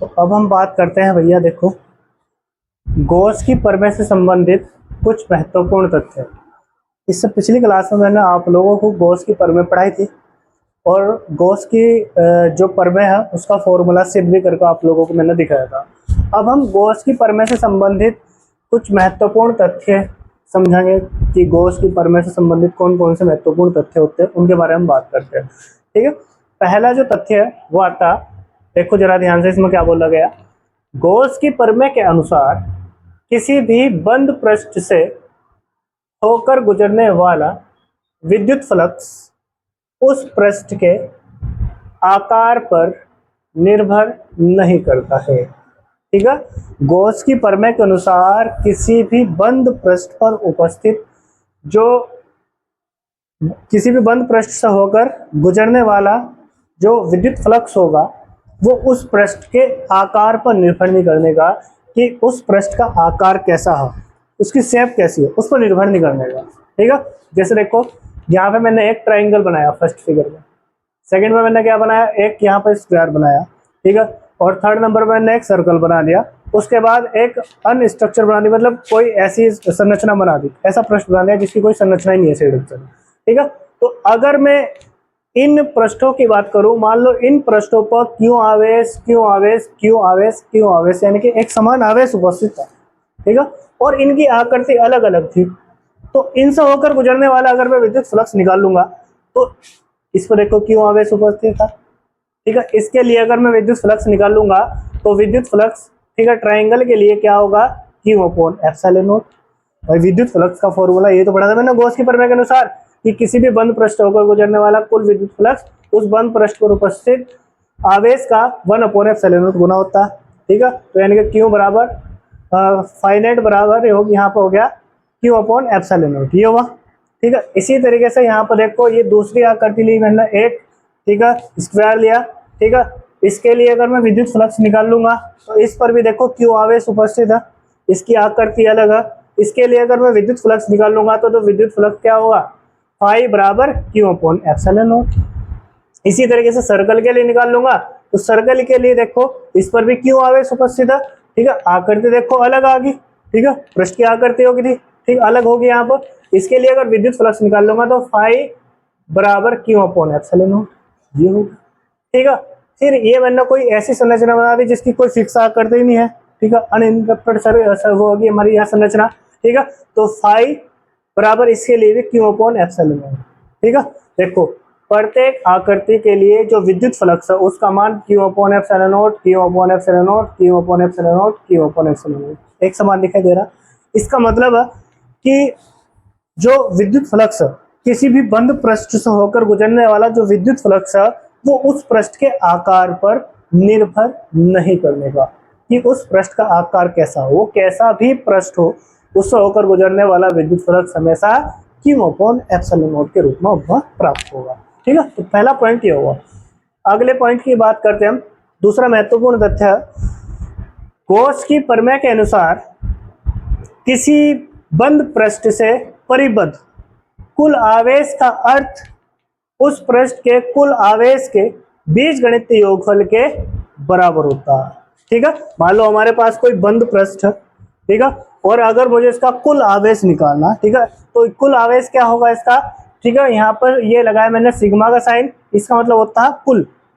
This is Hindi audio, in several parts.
तो अब हम बात करते हैं भैया, देखो गॉस की प्रमेय से संबंधित कुछ महत्वपूर्ण तथ्य। इससे पिछली क्लास में मैंने आप लोगों को गॉस की प्रमेय पढ़ाई थी और गॉस की जो प्रमेय है उसका फॉर्मूला सिद्ध भी करके आप लोगों को मैंने दिखाया था। अब हम गॉस की प्रमेय से संबंधित कुछ महत्वपूर्ण तथ्य समझेंगे कि गॉस की प्रमेय से संबंधित कौन कौन से महत्वपूर्ण तथ्य होते हैं, उनके बारे में बात करते हैं। ठीक है, पहला जो तथ्य है वो आता, देखो जरा ध्यान से, इसमें क्या बोला गया। गॉस की प्रमेय के अनुसार किसी भी बंद पृष्ठ से होकर गुजरने वाला विद्युत फ्लक्स उस पृष्ठ के आकार पर निर्भर नहीं करता है। ठीक है, गॉस की प्रमेय के अनुसार किसी भी बंद पृष्ठ पर उपस्थित किसी भी बंद पृष्ठ से होकर गुजरने वाला जो विद्युत फ्लक्स होगा वो उस पृष्ठ के आकार पर निर्भर नहीं करने का कि उस पृष्ठ का आकार कैसा है, उसकी शेप कैसी है, उस पर निर्भर नहीं करने का। ठीक है, जैसे देखो यहाँ पे मैंने एक ट्राइंगल बनाया फर्स्ट फिगर में, सेकंड में मैंने क्या बनाया, एक यहाँ पर स्क्वायर बनाया। ठीक है, और थर्ड नंबर में मैंने एक सर्कल बना दिया, उसके बाद एक अन्य स्ट्रक्चर बना दी, मतलब कोई ऐसी संरचना बना दी, ऐसा पृष्ठ बना दिया जिसकी कोई संरचना ही नहीं है स्ट्रक्चर। ठीक है, तो अगर मैं इन पृष्ठों की बात करूं, मान लो इन पृष्ठों पर क्यों आवेश क्यों आवेश क्यों आवेश क्यों आवेश, यानी कि एक समान आवेश उपस्थित था। ठीक है, और इनकी आकृति अलग अलग थी, तो इनसे होकर गुजरने वाला अगर मैं विद्युत फ्लक्स निकाल लूंगा तो इस पर देखो क्यों आवेश उपस्थित था। ठीक है, इसके लिए अगर मैं विद्युत फ्लक्स निकाल लूंगा तो विद्युत फ्लक्स, ठीक है, ट्राइंगल के लिए क्या होगा, Q अपॉन एप्सिलॉन नॉट। भाई विद्युत फ्लक्स का फॉर्मूला ये तो पढ़ा था मैंने गॉस की प्रमेय के अनुसार कि किसी भी बंद पृष्ठ होकर गुजरने वाला कुल विद्युत फ्लक्स उस बंद पृष्ठ पर उपस्थित आवेश का 1 अपॉन एप्सिलॉन नॉट गुना होता है। ठीक है, तो यानी कि Q बराबर फाइनाइट बराबर यहाँ पर हो गया Q अपॉन एप्सिलॉन नॉट, ये हुआ। ठीक है, इसी तरीके से यहाँ पर देखो ये दूसरी आकृति ली मैंने एक, ठीक है, स्क्वायर लिया। ठीक है, इसके लिए अगर मैं विद्युत फ्लक्स निकाल लूंगा तो इस पर भी देखो क्यों आवेश उपस्थित है, इसकी आकृति अलग है। इसके लिए अगर मैं विद्युत फ्लक्स निकाल लूंगा तो विद्युत फ्लक्स क्या होगा, फाई बराबर क्यू अपॉन एप्सिलॉन नॉट। इसी तरीके से सर्कल के लिए निकाल लूंगा तो सर्कल के लिए देखो इस पर भी क्यों आवेश उपस्थित है। ठीक है, आकृति देखो अलग आ गई। ठीक है, पृष्ठ की आकृति होगी थी, ठीक, अलग होगी यहाँ पर। इसके लिए अगर विद्युत फ्लक्स निकाल लूंगा तो फाई बराबर क्यू अपॉन एप्सिलॉन नॉट, ये होगा। ठीक है, फिर ये मैंने कोई ऐसी संरचना बना दी जिसकी कोई फिक्स आकृति ही नहीं है। ठीक है, अनइंटरप्टेड वो होगी हमारी यहाँ संरचना। ठीक है, तो फाई बराबर इसके लिए भी क्यू अपॉन एप्सिलॉन नॉट। ठीक है, देखो प्रत्येक आकृति के लिए जो विद्युत फ्लक्स है उसका मान Q upon epsilon not, Q upon epsilon not, Q upon epsilon not, Q upon epsilon not एक समान दिखाई दे रहा। इसका मतलब है कि जो विद्युत फ्लक्स है, किसी भी बंद पृष्ठ से होकर गुजरने वाला जो विद्युत फ्लक्स है वो उस पृष्ठ के आकार पर निर्भर नहीं करने का कि उस पृष्ठ का आकार कैसा हो, वो कैसा भी पृष्ठ हो उससे होकर गुजरने वाला विद्युत फ्लक्स हमेशा Q अपॉन एप्सिलॉन नॉट के रूप में वह प्राप्त होगा। ठीक है, तो पहला पॉइंट ये होगा। अगले पॉइंट की बात करते हैं हम। दूसरा महत्वपूर्ण तथ्य है, गॉस की प्रमेय के अनुसार किसी बंद पृष्ठ से परिबद्ध कुल आवेश का अर्थ उस पृष्ठ के कुल आवेश के बीजगणितीय योगफल के बराबर होता है। ठीक है, मान लो हमारे पास कोई बंद पृष्ठ है, ठीक है, और अगर मुझे इसका कुल आवेश निकालना, ठीक है, तो कुल आवेश क्या होगा इसका। ठीक है, यहाँ पर ये लगाया मैंने सिग्मा का साइन, इसका मतलब होता है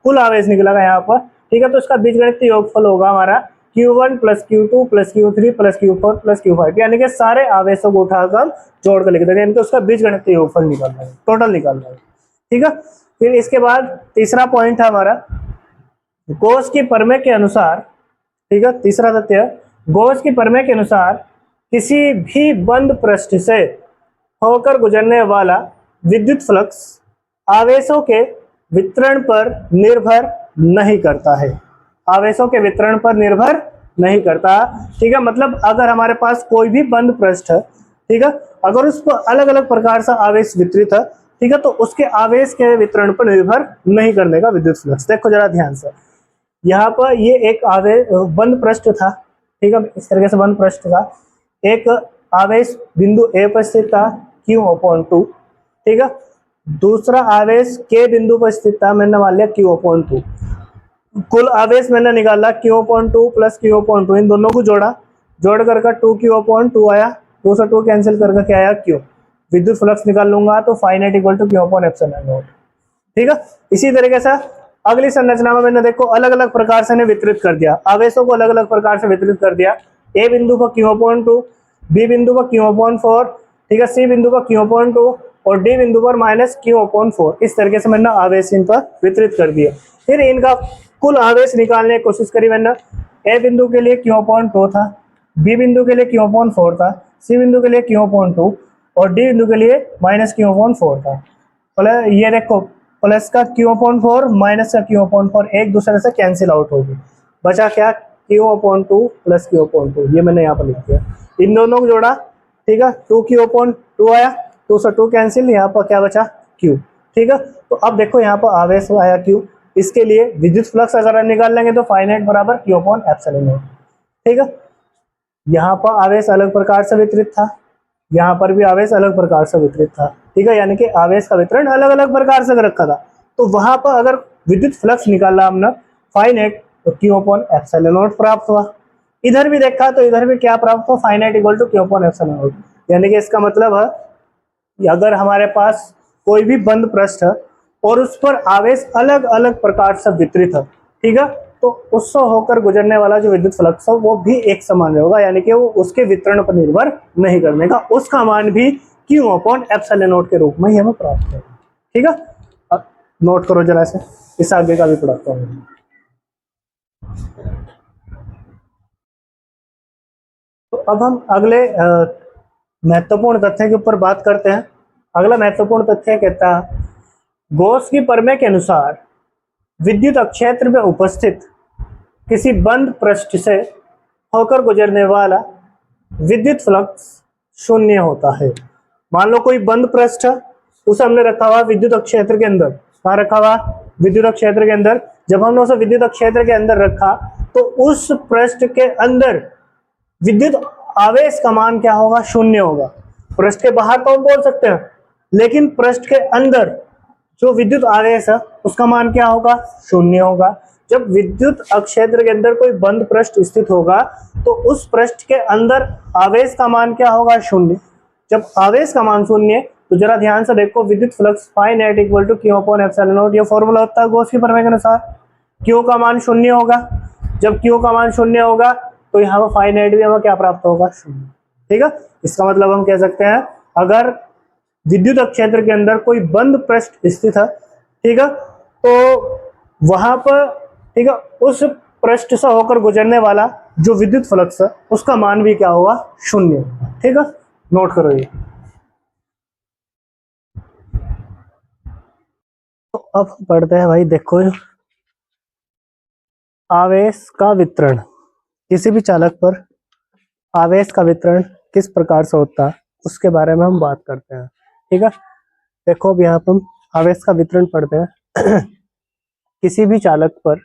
कुल आवेश निकलेगा यहाँ पर। ठीक है, तो इसका बीजगणितीय योगफल होगा हमारा Q1 plus Q2 plus Q3 plus Q4 plus Q5, यानी कि सारे आवेशों को उठाकर जोड़ कर लिख देंगे, यानी कि उसका बीजगणितीय योगफल निकालना है, टोटल निकालना है। ठीक है, फिर इसके बाद तीसरा पॉइंट है हमारा, गॉस की प्रमेय के अनुसार, ठीक है, तीसरा तथ्य, गॉस की प्रमेय के अनुसार किसी भी बंद पृष्ठ से होकर गुजरने वाला विद्युत फ्लक्स आवेशों के वितरण पर निर्भर नहीं करता है, आवेशों के वितरण पर निर्भर नहीं करता। ठीक है, मतलब अगर हमारे पास कोई भी बंद पृष्ठ है, ठीक है, अगर उस पर अलग अलग प्रकार से आवेश वितरित है, ठीक है, तो उसके आवेश के वितरण पर निर्भर नहीं करने का विद्युत फ्लक्स। देखो जरा ध्यान से, यहाँ पर ये एक आवेश बंद पृष्ठ था, ठीक है, इस तरीके से बंद पृष्ठ था, एक आवेश बिंदु ए पर स्थित था Q अपॉन 2, ठीक है, दूसरा आवेश के बिंदु पर स्थित था, मैंने मान लिया Q अपॉन 2। कुल आवेश मैंने निकाला Q/2 प्लस Q/2, इन दोनों को जोड़ा, जोड़ कर 2Q/2 आया, 2 से 2 कैंसिल करके क्या आया Q। विद्युत फ्लक्स निकाल लूंगा तो फाइनाइट इक्वल टू Q/ε0। ठीक है। इसी तरीके से अगली संरचना में मैंने देखो अलग अलग प्रकार से वितरित कर दिया, आवेशों को अलग अलग प्रकार से वितरित कर दिया। ए बिंदु पर Q/2, बी बिंदु पर Q/4, ठीक है, सी बिंदु पर Q/2 और डी बिंदु पर -Q/4। इस तरीके से मैंने आवेश इन पर वितरित कर दिया। फिर इनका कुल आवेश निकालने की कोशिश करी मैंने। ए बिंदु के लिए Q/2 था, बी बिंदु के लिए Q/4 था, सी बिंदु के लिए Q/2 और डी बिंदु के लिए -Q/4 था। ये देखो प्लस का Q/4 माइनस का Q/4 एक दूसरे से कैंसिल आउट होगी, बचा क्या Q/2 प्लस Q/2। ये मैंने यहाँ पर लिख दिया, इन दोनों को जोड़ा, ठीक है, 2Q/2 आया, 2 से 2 कैंसिल, यहाँ पर क्या बचा Q। ठीक है, तो अब देखो यहाँ पर आवेश आया Q, इसके लिए विद्युत फ्लक्स अगर निकाल लेंगे तो फाइनाइट बराबर Q/ε0। ठीक है, यहाँ पर आवेश अलग प्रकार से वितरित था, यहाँ पर भी आवेश अलग प्रकार से वितरित था। ठीक है, यानी कि आवेश का वितरण अलग अलग प्रकार से रखा था। तो वहां पर अगर विद्युत फ्लक्स निकाला हमने फाइनाइट तो Q/ε0 प्राप्त हुआ। इधर भी देखा तो इधर भी क्या प्राप्त हुआ, फाइनाइट इक्वल टू Q/ε0। यानी कि इसका मतलब है अगर हमारे पास कोई भी बंद पृष्ठ है और उस पर आवेश अलग अलग प्रकार से वितरित है, ठीक है, तो उससे होकर गुजरने वाला जो विद्युत फ्लक्स है वो भी एक समान होगा, यानी कि वो उसके वितरण पर निर्भर नहीं करने का, उसका मान भी Q/ε0 के रूप में ही हमें प्राप्त होगा। ठीक है, अब नोट करो जरा से, इस आगे का भी पढ़ाता हूँ। तो अब हम अगले महत्वपूर्ण तथ्य के ऊपर बात करते हैं। अगला महत्वपूर्ण तथ्य कहता है गॉस की प्रमेय के अनुसार विद्युत क्षेत्र में उपस्थित किसी बंद पृष्ठ से होकर गुजरने वाला विद्युत फ्लक्स शून्य होता है। मान लो कोई बंद पृष्ठ है, उसे हमने रखा हुआ विद्युत क्षेत्र के अंदर। कहाँ रखा हुआ, विद्युत क्षेत्र के अंदर। जब हमने उसे विद्युत क्षेत्र के अंदर रखा तो उस पृष्ठ के अंदर विद्युत आवेश का मान क्या होगा, शून्य होगा। पृष्ठ के बाहर तो हम बोल सकते हैं, लेकिन पृष्ठ के अंदर जो विद्युत आवेश है उसका मान क्या होगा, शून्य होगा। जब विद्युत क्षेत्र के अंदर कोई बंद पृष्ठ स्थित होगा तो उस पृष्ठ के अंदर आवेश का मान क्या होगा, शून्य। जब आवेश का मान शून्य तो जरा ध्यान से देखो, विद्युत flux finite equal to Q/ε0, ये फॉर्मूला होता है गॉस की प्रमेय के अनुसार। Q का मान शून्य होगा, जब Q का मान शून्य होगा तो यहाँ पर फाइनाइट भी हमें क्या प्राप्त होगा, शून्य। ठीक है, इसका मतलब हम कह सकते हैं अगर विद्युत क्षेत्र के अंदर कोई बंद पृष्ठ स्थित है, ठीक है, तो वहां पर, ठीक है, उस पृष्ठ से होकर गुजरने वाला जो विद्युत फ्लक्स है उसका मान भी क्या होगा, शून्य। ठीक है, नोट करो ये। तो अब हम पढ़ते हैं भाई, देखो आवेश का वितरण, किसी भी चालक पर आवेश का वितरण किस प्रकार से होता है उसके बारे में हम बात करते हैं। ठीक है, देखो अब यहाँ पर हम आवेश का वितरण पढ़ते हैं। किसी भी चालक पर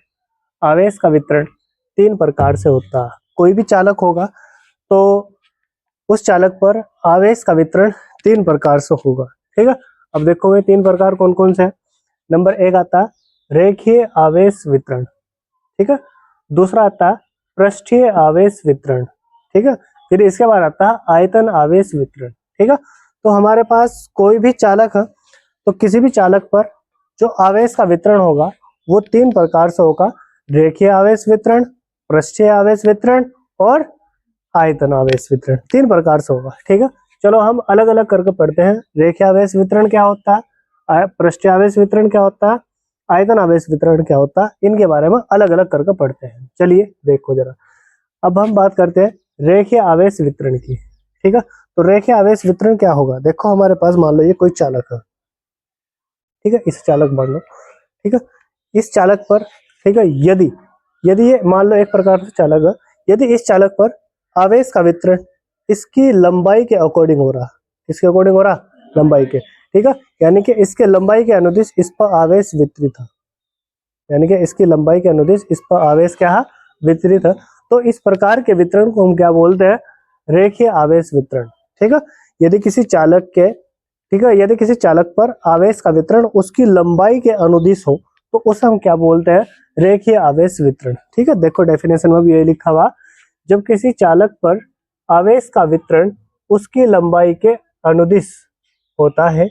आवेश का वितरण 3 प्रकार से होता है। कोई भी चालक होगा तो उस चालक पर आवेश का वितरण 3 प्रकार से होगा। ठीक है, अब देखो ये 3 प्रकार कौन कौन से हैं। नंबर 1 आता है रेखीय आवेश वितरण, ठीक है। दूसरा आता है पृष्ठीय आवेश वितरण, ठीक है। फिर इसके बाद आता है आयतन आवेश वितरण, ठीक है। तो हमारे पास कोई भी चालक है तो किसी भी चालक पर जो आवेश का वितरण होगा वो 3 प्रकार से होगा, रेखीय आवेश वितरण, पृष्ठीय आवेश वितरण और आयतन आवेश वितरण, 3 प्रकार से होगा। ठीक है, चलो हम अलग अलग करके पढ़ते हैं। रेखीय आवेश वितरण क्या होता है, पृष्ठीय आवेश वितरण क्या होता है, आयतन आवेश वितरण क्या होता है, इनके बारे में अलग अलग करके पढ़ते हैं। चलिए देखो जरा, अब हम बात करते हैं रेखीय आवेश वितरण की। ठीक है, तो रेखीय आवेश वितरण क्या होगा, देखो हमारे पास मान लो ये कोई चालक है, ठीक है, इस चालक मान लो, ठीक है, इस चालक पर, ठीक है, यदि ये मान लो एक प्रकार से चालक है, यदि इस चालक पर आवेश का वितरण इसकी लंबाई के अकॉर्डिंग हो रहा, इसके अकॉर्डिंग हो रहा, लंबाई के, ठीक है, यानी कि इसके लंबाई के अनुदिश इस पर आवेश वितरित है, यानी कि इसकी लंबाई के अनुदिश इस पर आवेश क्या है, वितरित है। तो इस प्रकार के वितरण को हम क्या बोलते हैं, रेखीय आवेश वितरण। ठीक है, यदि किसी चालक के, ठीक है, यदि किसी चालक पर आवेश का वितरण उसकी लंबाई के अनुदिश हो तो उसे हम क्या बोलते हैं, रेखीय आवेश वितरण। ठीक है, देखो डेफिनेशन में भी ये लिखा हुआ, जब किसी चालक पर आवेश का वितरण उसकी लंबाई के अनुदिश होता है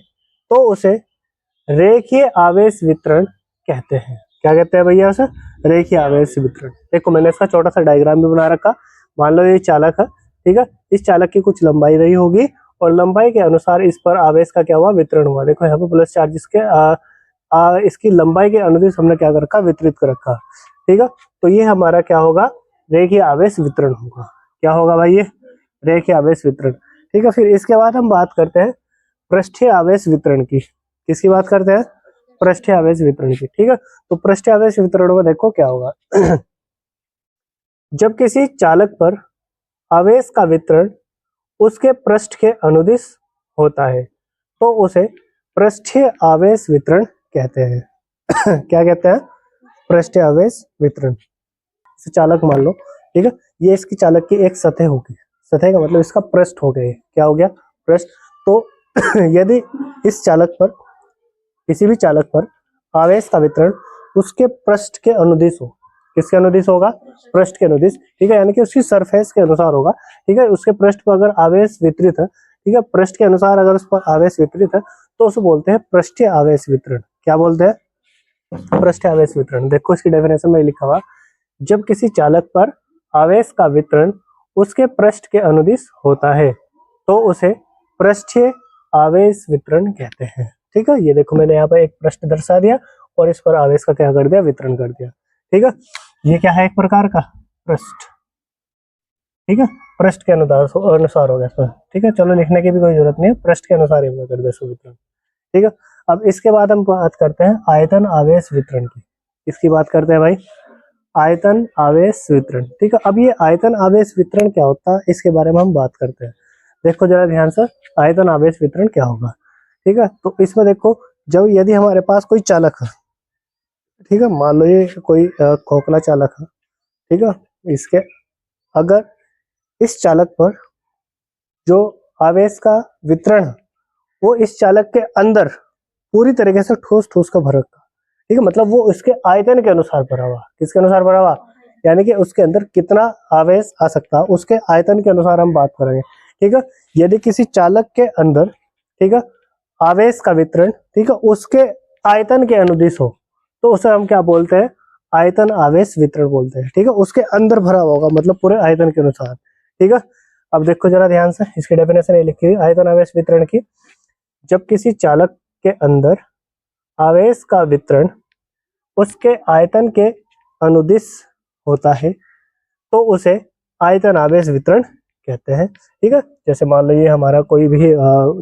तो उसे रेखीय आवेश वितरण कहते हैं। क्या कहते हैं भैया उसे, रेखीय आवेश वितरण। देखो मैंने इसका छोटा सा डायग्राम भी बना रखा। मान लो ये चालक है, ठीक है, इस चालक की कुछ लंबाई रही होगी और लंबाई के अनुसार इस पर आवेश का क्या हुआ, वितरण हुआ। देखो यहाँ पे प्लस चार्ज इसके इसकी लंबाई के अनुदिश हमने क्या कर रखा, वितरित कर रखा। ठीक है, तो ये हमारा क्या होगा, रेखीय आवेश वितरण होगा। क्या होगा भाई, ये रेखीय आवेश वितरण। ठीक है, फिर इसके बाद हम बात करते हैं पृष्ठीय आवेश वितरण की। किसकी बात करते हैं, पृष्ठीय आवेश वितरण की। ठीक है, तो पृष्ठीय आवेश वितरण में देखो क्या होगा जब किसी चालक पर आवेश का वितरण उसके पृष्ठ के अनुदिश होता है तो उसे पृष्ठीय आवेश वितरण कहते हैं क्या कहते हैं, पृष्ठीय आवेश वितरण। इसे चालक मान लो, ठीक है, ये इसकी चालक की एक सतह होगी। सतह का मतलब इसका पृष्ठ हो गया, क्या हो गया, पृष्ठ। तो यदि इस चालक पर, किसी भी चालक पर आवेश का वितरण उसके पृष्ठ के अनुदिश हो, किसके अनुदिश होगा, पृष्ठ के अनुदिश। ठीक है, यानी कि उसकी सरफेस के अनुसार होगा। ठीक है, उसके पृष्ठ पर अगर आवेश वितरित है, ठीक है, पृष्ठ के अनुसार अगर उस पर आवेश वितरित है तो उसे बोलते हैं पृष्ठीय आवेश वितरण। क्या बोलते हैं, पृष्ठीय आवेश वितरण। देखो इसकी डेफिनेशन में लिखा हुआ, जब किसी चालक पर आवेश का वितरण उसके पृष्ठ के अनुदिश होता है तो उसे पृष्ठीय आवेश वितरण कहते हैं। ठीक है, ये देखो मैंने यहाँ पर एक पृष्ठ दर्शा दिया और इस पर आवेश का क्या कर दिया, वितरण कर दिया। ठीक है, ये क्या है, एक प्रकार का पृष्ठ। ठीक है, पृष्ठ के अनुसार हो गया इसमें। ठीक है, चलो लिखने की भी कोई जरूरत नहीं है, पृष्ठ के अनुसार ही कर दे वितरण। ठीक है, अब इसके बाद हम बात करते हैं आयतन आवेश वितरण की। इसकी बात करते हैं भाई, आयतन आवेश वितरण। ठीक है, अब ये आयतन आवेश वितरण क्या होता है इसके बारे में हम बात करते हैं। देखो जरा ध्यान से, आयतन आवेश वितरण क्या होगा। ठीक है, तो इसमें देखो, जब यदि हमारे पास कोई चालक है, ठीक है, मान लो ये कोई खोखला चालक है, ठीक है, इसके अगर इस चालक पर जो आवेश का वितरण है वो इस चालक के अंदर पूरी तरीके से ठोस ठोस का भर रखा। ठीक है, मतलब वो उसके आयतन के अनुसार भरा हुआ। किसके अनुसार भरा हुआ, यानी कि उसके अंदर कितना आवेश आ सकता है उसके आयतन के अनुसार हम बात करेंगे। ठीक है, यदि किसी चालक के अंदर, ठीक है, आवेश का वितरण, ठीक है, उसके आयतन के अनुदिश हो तो उसे हम क्या बोलते हैं, आयतन आवेश वितरण बोलते हैं। ठीक है, उसके अंदर भरा होगा मतलब पूरे आयतन के अनुसार। ठीक है, अब देखो जरा ध्यान से, इसकी डेफिनेशन ये लिखी है आयतन आवेश वितरण की, जब किसी चालक के अंदर आवेश का वितरण उसके आयतन के अनुदिश होता है तो उसे आयतन आवेश वितरण कहते हैं। ठीक है, जैसे मान लो ये हमारा कोई भी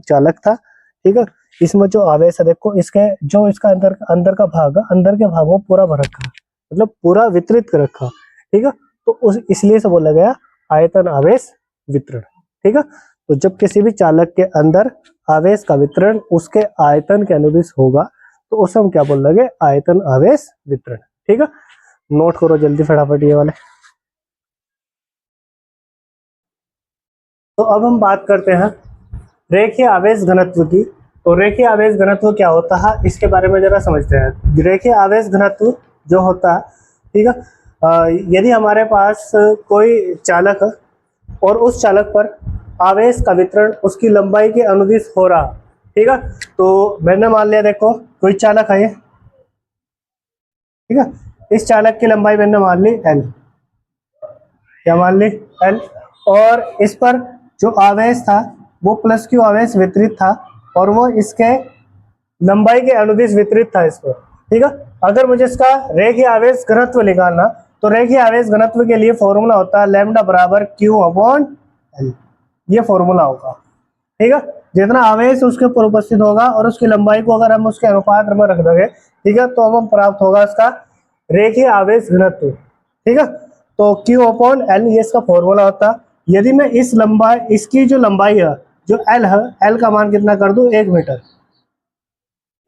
चालक था, ठीक है, इसमें जो आवेश है देखो, इसके जो इसका अंदर का भाग है, अंदर के भाग में पूरा भर रखा, मतलब पूरा वितरित कर रखा। ठीक है, तो उस इसलिए से बोला गया आयतन आवेश वितरण। ठीक है, तो जब किसी भी चालक के अंदर आवेश का वितरण उसके आयतन के अनुदिश होगा तो उसे हम क्या बोल लगे, आयतन आवेश वितरण। ठीक है, नोट करो जल्दी फटाफट ये वाले। तो अब हम बात करते हैं रेखीय आवेश घनत्व की। तो रेखीय आवेश घनत्व क्या होता है इसके बारे में जरा समझते हैं। रेखीय आवेश घनत्व जो होता है, ठीक है, यदि हमारे पास कोई चालक है और उस चालक पर आवेश का वितरण उसकी लंबाई के अनुदिश हो रहा, ठीक है, तो मैंने मान लिया देखो कोई चालक है ये, ठीक है, इस चालक की लंबाई मैंने मान ली L, क्या मान ली L, और इस पर जो आवेश था वो प्लस क्यू आवेश वितरित था और वो इसके लंबाई के अनुदिश वितरित था इस पर। ठीक है, अगर मुझे इसका रेखीय आवेश घनत्व निकालना तो रेखीय आवेश घनत्व के लिए फॉर्मूला होता है लैम्डा बराबर क्यू अपॉन एल, ये फॉर्मूला होगा। ठीक है, जितना आवेश उसके ऊपर उपस्थित होगा और उसकी लंबाई को अगर हम उसके अनुपात में रख देंगे, ठीक है, तो हम प्राप्त होगा इसका रेखीय आवेश घनत्व। ठीक है, तो क्यू अपॉन एल ये इसका फॉर्मूला होता है। यदि मैं इस लंबाई, इसकी जो लंबाई है जो एल है, एल का मान कितना कर दूं, 1 मीटर,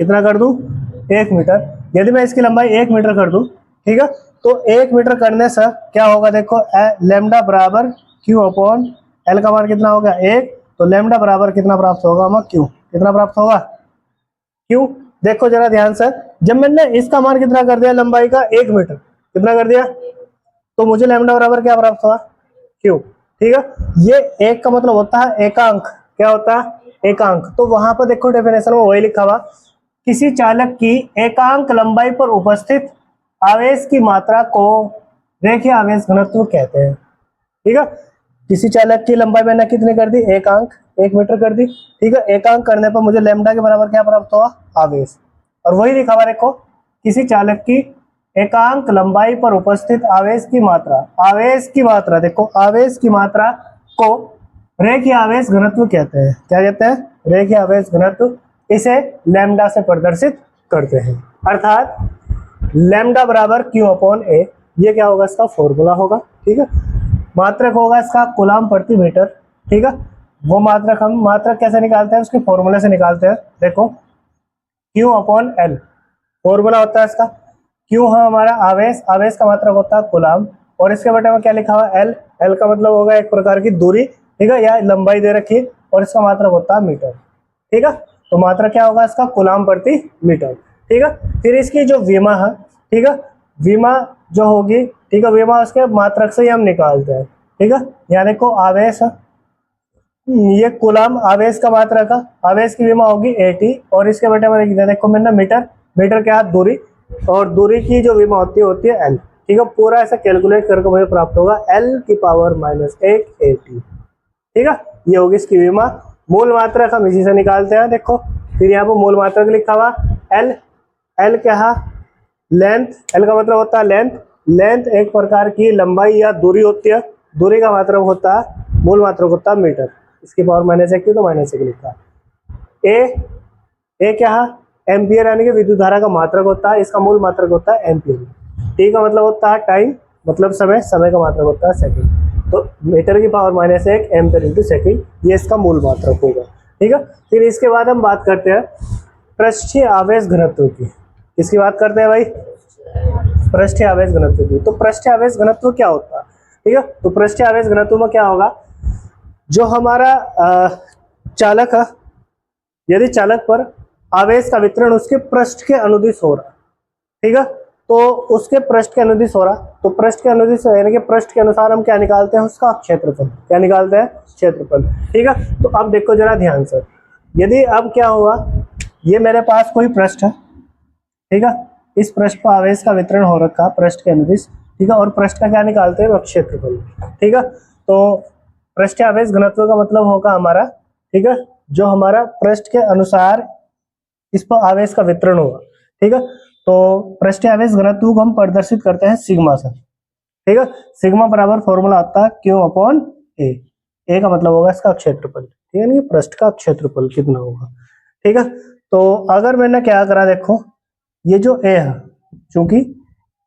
कितना कर दूं, 1 मीटर। यदि मैं इसकी लंबाई 1 मीटर कर दूं, ठीक है, तो 1 मीटर करने से क्या होगा देखो, लैम्डा बराबर क्यू अपॉन एल का मान कितना होगा 1, तो लैम्डा बराबर कितना प्राप्त होगा हमें, क्यू, कितना प्राप्त होगा, क्यू। देखो जरा ध्यान से, जब मैंने इसका मान कितना कर दिया, लंबाई का 1 मीटर, कितना कर दिया, तो मुझे लैम्डा बराबर क्या प्राप्त हुआ, क्यू। ठीक है, ये एक का मतलब होता है एकांक, क्या होता है, एकांक। तो वहां पर देखो डेफिनेशन में वही लिखा हुआ, किसी चालक की एकांक लंबाई पर उपस्थित आवेश की मात्रा को रेखीय आवेश घनत्व कहते हैं। ठीक है, किसी चालक की लंबाई मैंने कितनी कर दी, एकांक 1 मीटर कर दी। ठीक है, एकांक करने पर मुझे लैम्डा के बराबर क्या प्राप्त हुआ, आवेश। और वही लिखा हुआ देखो, किसी चालक की एकांक लंबाई पर उपस्थित आवेश की मात्रा, आवेश की मात्रा देखो, आवेश की मात्रा को रेखीय आवेश घनत्व कहते हैं। क्या कहते हैं, रेखीय आवेश घनत्व। इसे लैम्डा से प्रदर्शित करते हैं, अर्थात लैम्डा बराबर क्यू अपॉन ए। ये क्या होगा, इसका फॉर्मूला होगा। ठीक है, मात्रक होगा इसका कूलम प्रति मीटर। ठीक है, वो मात्रक हम मात्रक कैसे निकालते हैं, उसके फॉर्मूले से निकालते हैं। देखो क्यू अपॉन एल फॉर्मूला होता है इसका, क्यू है हमारा आवेश, आवेश का मात्रक होता है कूलम, और इसके बटे में क्या लिखा हुआ, एल। एल का मतलब होगा एक प्रकार की दूरी, ठीक है, या लंबाई दे रखी, और इसका मात्रक होता है मीटर। ठीक है, तो मात्रक क्या होगा इसका, कूलम प्रति मीटर। ठीक है, फिर इसकी जो विमा है, ठीक है, विमा जो होगी, ठीक है, विमा उसके मात्रक से ही हम निकालते हैं। ठीक है, यहाँ देखो आवेश है, ये कूलम आवेश का मात्रक का, आवेश की विमा होगी 80, और इसके बटे में देखो मैंने मीटर, मीटर क्या है, दूरी, और दूरी की जो विमा होती है एल। ठीक है, पूरा ऐसा कैलकुलेट करके मुझे प्राप्त होगा एल की पावर -1 80। ठीक है, ये होगी इसकी विमा। मूल मात्रक हम इसी से निकालते हैं, देखो फिर यहाँ पर मूल मात्रक लिखा हुआ एल। एल क्या है, लेंथ, एल का मतलब होता है लेंथ। लेंथ एक प्रकार की लंबाई या दूरी होती है, दूरी का मात्रक होता है, मूल मात्रक होता है मीटर। इसकी पावर -1 थी तो -1 लिखा है। ए क्या है, एम्पियर, यानी कि विद्युत धारा का मात्रक होता है, इसका मूल मात्रक होता है एम्पियर। टी का मतलब होता है टाइम, मतलब समय, समय का मात्रक होता है सेकंड। तो मीटर की पावर -1 एम्पियर इंटू सेकंड, ये इसका मूल मात्रक होगा। ठीक है, फिर इसके बाद हम बात करते हैं पृष्ठीय आवेश घनत्व की। किसकी बात करते हैं भाई, पृष्ठीय आवेश घनत्व की। तो पृष्ठीय आवेश घनत्व क्या होता है, ठीक है, तो पृष्ठीय आवेश घनत्व में क्या होगा, जो हमारा चालक है, यदि चालक पर आवेश का वितरण उसके पृष्ठ के अनुदिश हो रहा, ठीक है, तो उसके पृष्ठ के अनुदिश हो रहा, तो पृष्ठ के अनुदिश यानी कि पृष्ठ के अनुसार हम क्या निकालते हैं, उसका क्षेत्रफल। क्या निकालते हैं, क्षेत्रफल। ठीक है, तो अब देखो जरा ध्यान से, यदि अब क्या हुआ, ये मेरे पास कोई पृष्ठ है, ठीक है, इस पृष्ठ पर आवेश का वितरण हो रखा पृष्ठ के अनुदिश, ठीक है, और पृष्ठ का क्या निकालते हैं, क्षेत्रफल। ठीक है, तो पृष्ठीय आवेश घनत्व का मतलब होगा हमारा, ठीक है, जो हमारा पृष्ठ के अनुसार इस पर आवेश का वितरण होगा। ठीक है, तो पृष्ठीय आवेश घनत्व को हम प्रदर्शित करते हैं सिग्मा से। ठीक है, सिग्मा बराबर फॉर्मूला आता है क्यू अपॉन ए। ए का मतलब होगा इसका क्षेत्रफल, ठीक है ना, पृष्ठ का क्षेत्रफल कितना होगा। ठीक है, तो अगर मैंने क्या करा, देखो ये जो ए है, चूंकि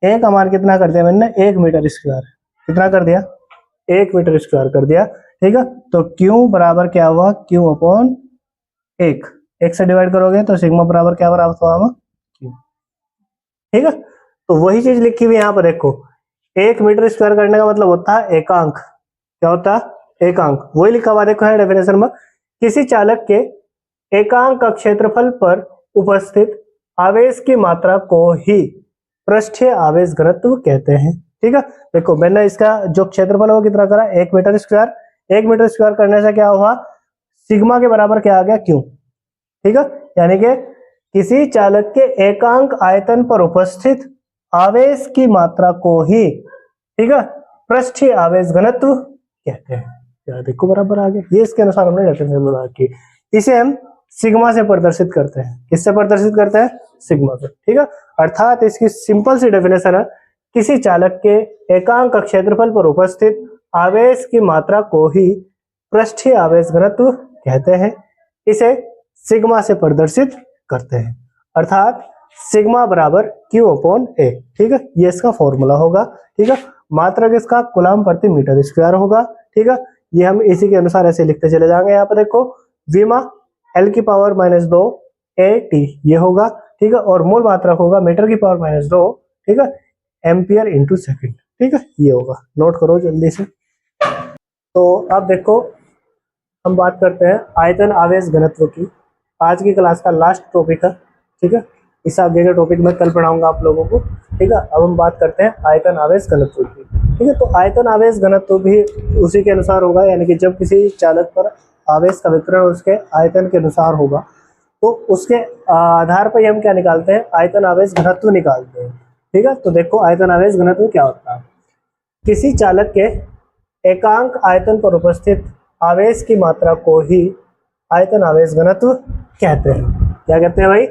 ए का मान कितना कर दिया मैंने, 1 मीटर स्क्वायर, कितना कर दिया, 1 मीटर स्क्वायर कर दिया। ठीक है, तो क्यू बराबर क्या हुआ, क्यू अपॉन 1, 1 से डिवाइड करोगे तो सिग्मा बराबर क्या बराबर हुआ, क्यू। ठीक है, तो वही चीज लिखी हुई यहाँ पर देखो, 1 मीटर स्क्वायर करने का मतलब होता है एकांक। क्या होता है, एकांक। वही लिखा हुआ देखो है डेफिनेशन में, किसी चालक के एकांक का क्षेत्रफल पर उपस्थित आवेश की मात्रा को ही पृष्ठीय आवेश घनत्व कहते हैं। ठीक है, देखो मैंने इसका जो क्षेत्रफल है वो कितना करा, 1 मीटर स्क्वायर। 1 मीटर स्क्वायर करने से क्या हुआ, सिग्मा के बराबर क्या आ गया, क्यू। ठीक है, यानी कि किसी चालक के एकांक आयतन पर उपस्थित आवेश की मात्रा को ही, ठीक है, पृष्ठीय आवेश घनत्व कहते हैं। क्या देखो बराबर आ गया, ये इसके अनुसार हमने डेफिनेशन बना की। इसे हम सिग्मा से प्रदर्शित करते हैं, किससे प्रदर्शित करते हैं, सिग्मा से। ठीक है, अर्थात इसकी सिंपल सी डेफिनेशन है, किसी चालक के एकांक क्षेत्रफल पर उपस्थित आवेश की मात्रा को ही पृष्ठीय आवेश घनत्व कहते हैं। इसे सिग्मा से प्रदर्शित करते हैं, अर्थात सिग्मा बराबर क्यू अपॉन ए। ठीक है, ये इसका फॉर्मूला होगा। ठीक है, मात्रक इसका कूलम प्रति मीटर स्क्वायर होगा। ठीक है, ये हम इसी के अनुसार ऐसे लिखते चले जाएंगे। यहाँ पर देखो विमा एल की पावर -2 ए टी ये होगा। ठीक है, और मूल मात्रक होगा मीटर की पावर -2, ठीक है, एम्पियर इंटू सेकेंड। ठीक है, ये होगा, नोट करो जल्दी से। तो अब देखो हम बात करते हैं आयतन आवेश घनत्व की। आज की क्लास का लास्ट टॉपिक है। ठीक है, इस आगे के टॉपिक में कल पढ़ाऊंगा आप लोगों को, ठीक है। अब हम बात करते हैं आयतन आवेश घनत्व की, ठीक है। तो आयतन आवेश घनत्व भी उसी के अनुसार होगा, यानी कि जब किसी चालक पर आवेश का वितरण उसके आयतन के अनुसार होगा तो उसके आधार पर हम क्या निकालते हैं, आयतन आवेश घनत्व निकालते हैं, ठीक है। तो देखो आयतन आवेश घनत्व क्या होता है। किसी चालक के एकांक आयतन पर उपस्थित आवेश की मात्रा को ही आयतन आवेश घनत्व कहते हैं। क्या कहते हैं भाई,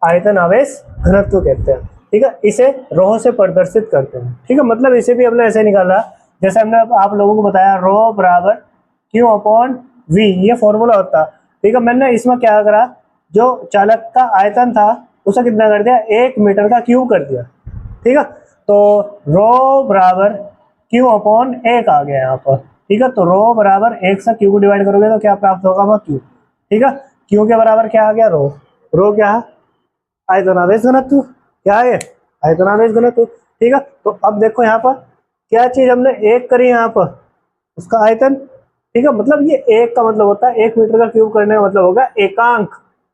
आयतन आवेश घनत्व कहते हैं, ठीक है। इसे रो से प्रदर्शित करते हैं, ठीक है। मतलब इसे भी हमने ऐसे निकाला जैसे हमने आप लोगों को बताया, रो बराबर क्यू अपॉन वी, ये फॉर्मूला होता है, ठीक है। मैंने इसमें क्या करा, जो चालक का आयतन था उसे कितना कर दिया, 1 मीटर का क्यूब कर दिया, ठीक है। तो रो बराबर क्यू अपॉन 1 आ गया यहाँ पर, ठीक है। तो रो बराबर 1 से क्यू को डिवाइड करोगे तो क्या प्राप्त होगा, वह क्यू, ठीक है। क्यू के बराबर क्या आ गया, रो। रो क्या है, आयतन आवेश घनत्व, क्या है, आयतन आवेश घनत्व, ठीक है। तो अब देखो यहाँ पर क्या चीज हमने एक करी यहाँ पर, उसका आयतन, ठीक है। मतलब ये एक का मतलब होता है 1 मीटर का क्यूब करने का मतलब होगा एकांक,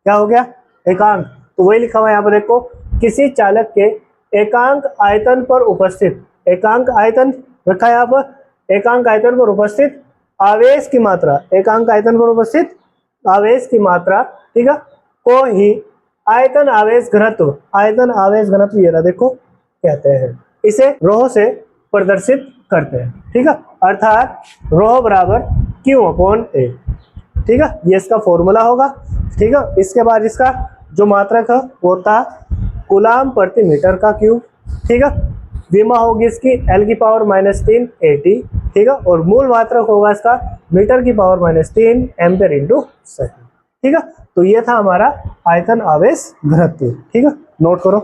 क्या हो गया, एकांक। तो वही लिखा हुआ है यहाँ पर देखो, किसी चालक के एकांक आयतन पर उपस्थित, एकांक आयतन रखा है यहाँ पर, एकांक आयतन पर उपस्थित आवेश की मात्रा, एकांक आयतन पर उपस्थित आवेश की मात्रा, ठीक है, को ही आयतन आवेश घनत्व, आयतन आवेश घनत्व ये रहा देखो कहते हैं। इसे रो से प्रदर्शित करते हैं, ठीक है। अर्थात रो बराबर क्यू अपॉन ए, ठीक है। ये इसका फॉर्मूला होगा, ठीक है। इसके बाद इसका जो मात्रक है वो था कूलाम प्रति मीटर का क्यूब, ठीक है। विमा होगी इसकी L की पावर -3 AT, ठीक है। और मूल मात्रक होगा इसका मीटर की पावर -3 एम्पेयर इंटू सेकंड, ठीक है। तो ये था हमारा आयतन आवेश घनत्व, ठीक है। नोट करो।